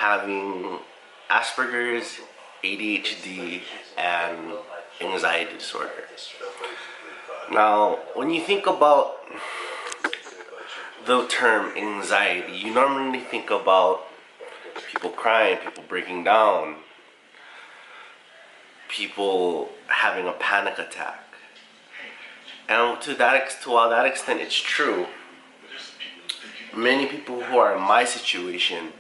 having Aspergers, ADHD, and anxiety disorder. Now, when you think about the term anxiety, you normally think about people crying, people breaking down, people having a panic attack. And to while that extent it's true, many people who are in my situation,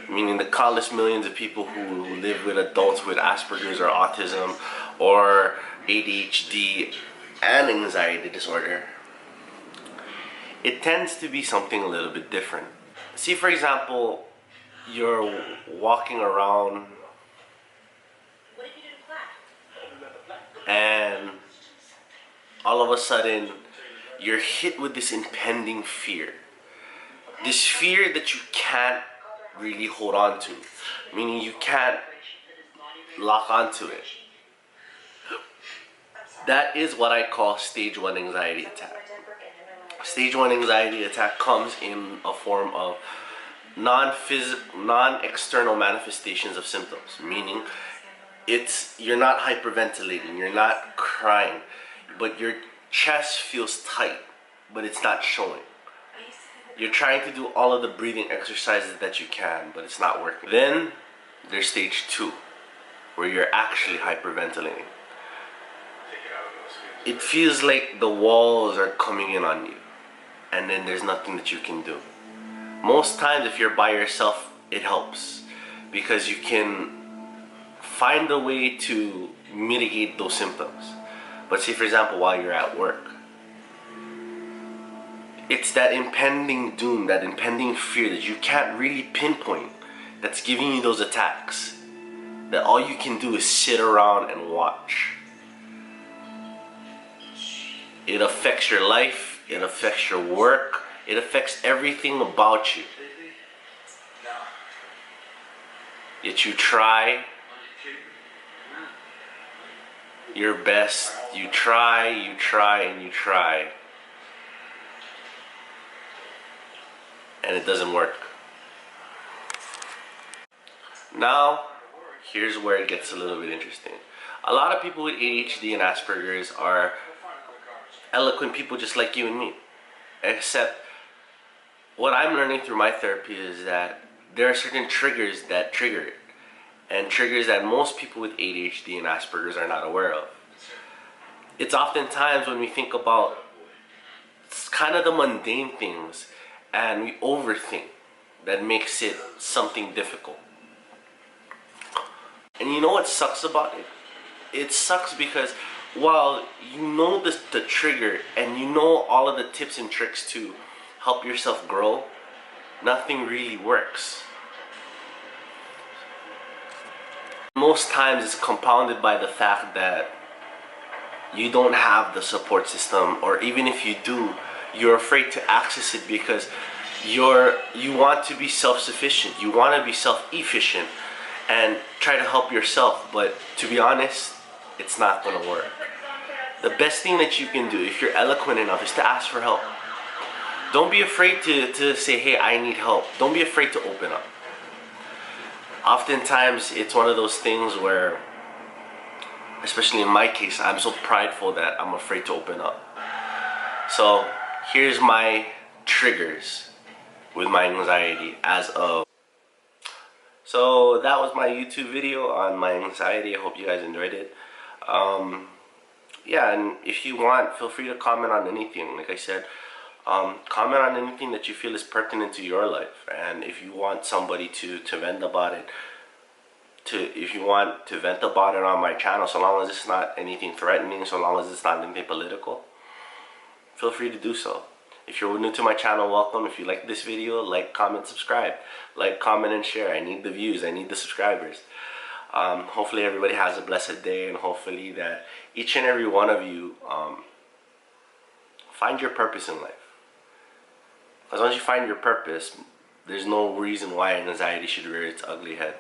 meaning the countless millions of people who live with adults with Asperger's or autism or ADHD and anxiety disorder, it tends to be something a little bit different. See, for example, you're walking around and all of a sudden you're hit with this impending fear. This fear that you can't really hold on to, meaning you can't lock onto it. That is what I call stage 1 anxiety attack. Stage 1 anxiety attack comes in a form of non-external manifestations of symptoms, meaning you're not hyperventilating, you're not crying, but your chest feels tight, but it's not showing. You're trying to do all of the breathing exercises that you can, but it's not working. Then there's stage 2, where you're actually hyperventilating. It feels like the walls are coming in on you, and then there's nothing that you can do. Most times if you're by yourself, it helps, because you can find a way to mitigate those symptoms. But say, for example, while you're at work, it's that impending doom, that impending fear that you can't really pinpoint that's giving you those attacks, that all you can do is sit around and watch. It affects your life, it affects your work, it affects everything about you. Yet you try your best, you try, and you try, and it doesn't work. Now, here's where it gets a little bit interesting. A lot of people with ADHD and Asperger's are eloquent people just like you and me. Except, what I'm learning through my therapy is that there are certain triggers that trigger it. And triggers that most people with ADHD and Asperger's are not aware of. It's oftentimes when we think about kind of the mundane things and we overthink that makes it something difficult. And you know what sucks about it? It sucks because while you know the trigger and you know all of the tips and tricks to help yourself grow, nothing really works. Most times it's compounded by the fact that you don't have the support system, or even if you do, you're afraid to access it because you want to be self-sufficient, you want to be self-efficient and try to help yourself, but to be honest, it's not going to work. The best thing that you can do, if you're eloquent enough, is to ask for help. Don't be afraid to say, hey, I need help. Don't be afraid to open up. Oftentimes, it's one of those things where, especially in my case, I'm so prideful that I'm afraid to open up. So, here's my triggers with my anxiety as of. So, that was my YouTube video on my anxiety. I hope you guys enjoyed it. Yeah, and if you want, feel free to comment on anything. Like I said, comment on anything that you feel is pertinent to your life. And if you want somebody to vent about it, if you want to vent about it on my channel, so long as it's not anything threatening, so long as it's not anything political, feel free to do so. If you're new to my channel, welcome. If you like this video, like, comment, subscribe. Like, comment, and share. I need the views. I need the subscribers. Hopefully everybody has a blessed day, and hopefully that each and every one of you find your purpose in life. Because once you find your purpose, there's no reason why anxiety should rear its ugly head.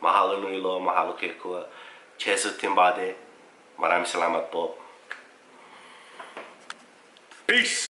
Mahalo nui loa, mahalo ke kua. Chesu timbade. Maraming salamat po. Peace!